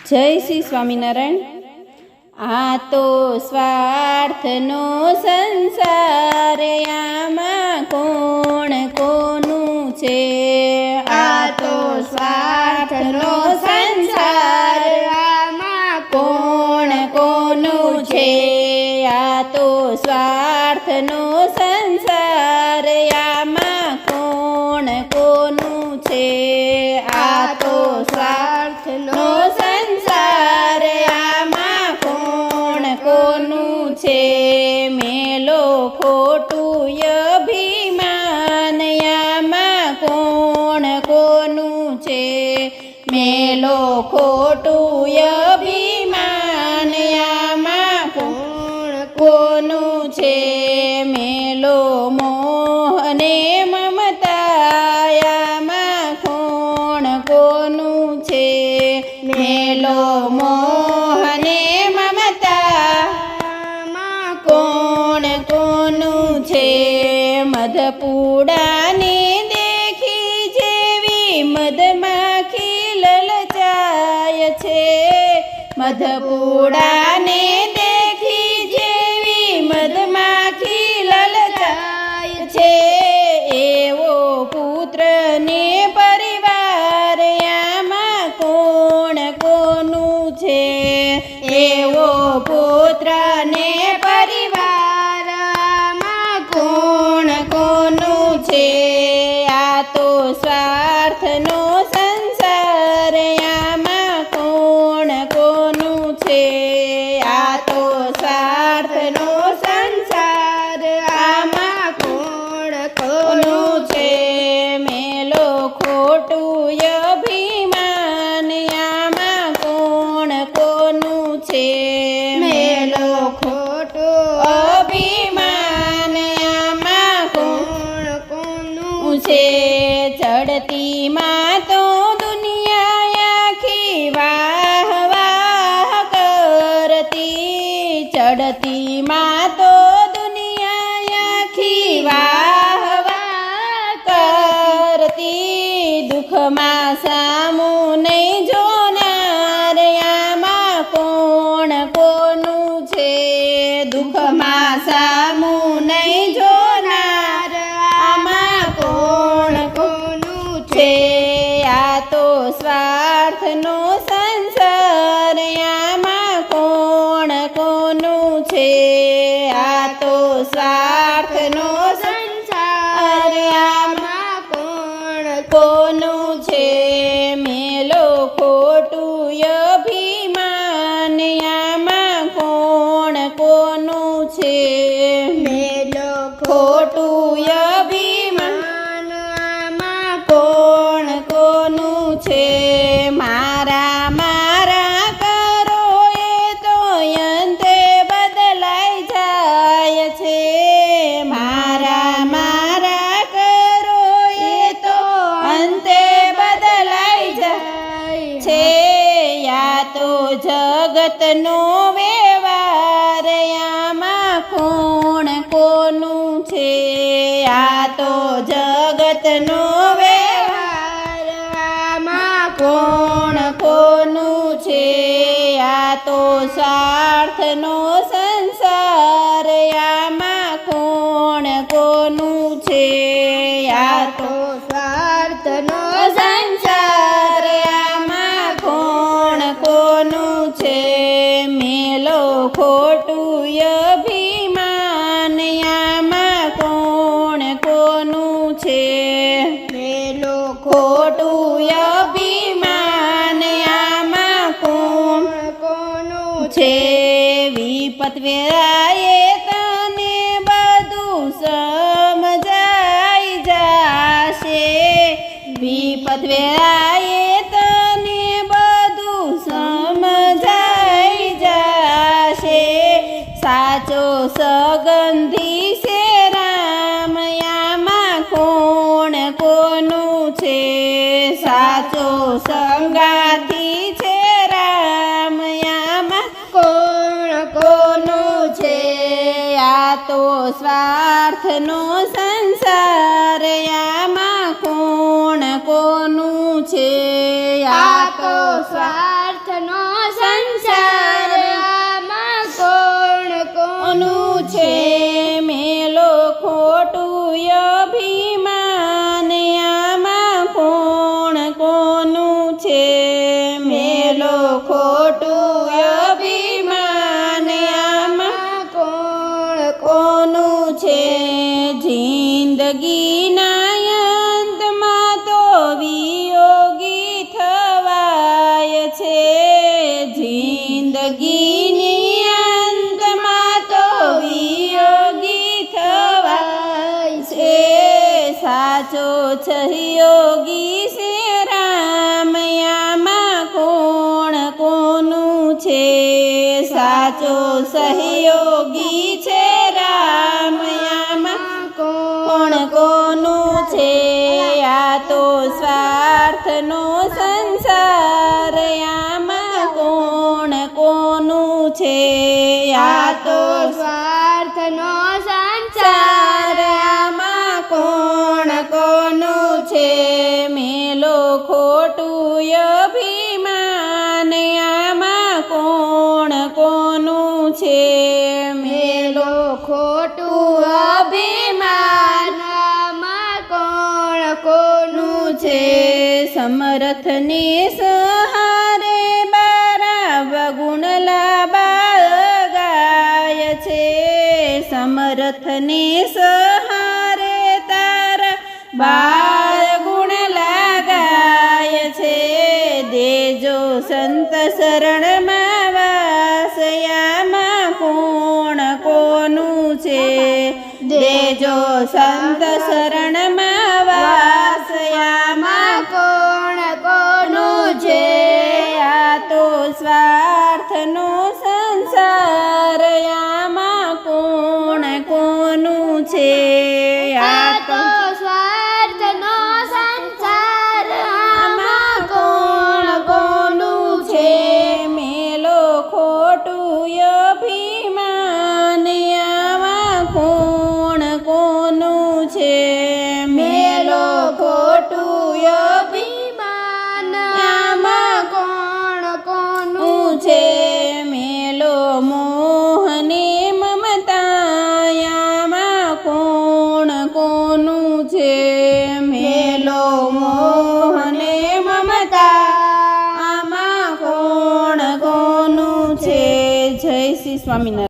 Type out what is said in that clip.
જય શ્રી સ્વામિનારાયણ. આ તો સ્વાર્થનો સંસાર, આમાં કોણ કોનું છે? આ તો સ્વાર્થનો સંસાર, આમાં કોણ કોનું છે? આ તો સ્વાર્થનો સંસાર, આમાં કોણ કોનું છે? આ તો સ્વાર્થનો સંસાર, આમાં કોણ કોનું છે? મેલો ખોટું અભિમાન, આમાં કોણ કોનું છે? મેલો ખોટું અભિમાન, આમાં કોણ કોનું છે? મેલો મોહ ને મમતા, આમાં કોણ કોનું છે? મેલો મોહ ને મમતા, આમાં કોણ કોનું છે? મધપૂડાને દેખી જેવી મધમાખી લલચાય છે. મધપૂડાને દેખી જેવી મધમાખી લલચાય છે. એવો પુત્ર ને પરિવાર, આમાં કોણ કોનું છે? એવો પુત્ર ને પરિવાર, આમાં કોણ કોનું છે? આ તો સ્વાર્થનો સંસાર, આમાં કોણ કોનું છે? આ તો સ્વાર્થનો સંસાર, આમાં કોણ કોનું છે? મેલો ખોટું અભિમાન, આમાં કોણ કોનું છે? મેલો ખોટું અભિમાન, આમાં કોણ કોનું છે? ચડતી માં તો દુનિયા આખી વાહ વાહ કરતી. ચડતી માં તો દુનિયા આખી વાહ વાહ કરતી. દુઃખમાં સામું નહીં જોનાર, આમાં કોણ કોનું છે? દુઃખમાં સામું નહીં જોનાર, આમાં કોણ કોનું છે? આ તો સ્વાર્થનો સંસાર, આમાં કોણ કોનું છે? આ તો સ્વાર્થનો સંસાર, આમાં કોણ કોનું છે? મેલો ખોટું અભિમાન, આમાં કોણ કોનું છે? મેલો ખોટું અભિમાન, આમાં કોણ કોનું છે? મારા મારા કરો એ તો અંતે બદલાઈ જાય છે. મારા મારા કરો એ તો અંતે બદલાઈ જાય છે. યા તો જગતનો વ્યવહાર, આમાં કોણ કોનું છે? આ તો જગતનો વ્યવહાર, આમાં કોણ કોનું છે? આ તો સ્વાર્થનો સંસાર, આમાં કોણ કોનું છે? આ તો સ્વાર્થનો સંસાર, આમાં કોણ કોનું છે? મેલો ખોટું અભિમાન, આમાં કોણ કોનું છે? મેલો ખોટું અભિમાન, આમાં કોણ કોનું છે? વિપત વેરાએ તને બધું સમજાઈ જાશે. વિપત વેરાએ તને બધું સમજાઈ જાશે. સાચો સગંધી છે રામ, આમાં કોણ કોનું છે? સાચો સંગાથી છે રામ, આમાં કોણ કોનું છે? આ તો સ્વાર્થનો સંસાર, આમાં કોણ કોનું છે? આ તો સ્વાર્થનો છે સાચો સહયોગી છે રામ આમાં કોણ કોનું છે આ તો સ્વાર્થનો સંસાર આમાં કોણ કોનું છે આ તો સ્વાર્થનો સંસાર આમાં કોણ કોનું છે મેલો ખોટું અભિમાન આમાં કોણ કોનું છે મેલો ખોટું અભિમાન આમાં કોણ કોનું છે સમરથને સહારે બારા ગુણલા બાળ ગાય છે સમરથને સહારે તારા બાળ ગુણ લાગાય છે દેજો સંત શરણમાં વાસયામાં કોણ કોનું છે દેજો સંત શરણમાં વાસયામાં કોણ કોનું છે આ તો સ્વાર્થનો સંસાર આમાં કોણ કોનું છે આ તો સ્વાર્થનો સંસાર આમાં કોણ કોનું છે મેલો ખોટું અભિમાન આમાં કોણ કોનું છે મેલો ખોટું અભિમાન આમાં કોણ કોનું છે મેલો મોહને મમતા આમાં કોણ કોનું છે મેલો મોહને મમતા આમાં કોણ કોનું છે જય શ્રી સ્વામિનારાયણ.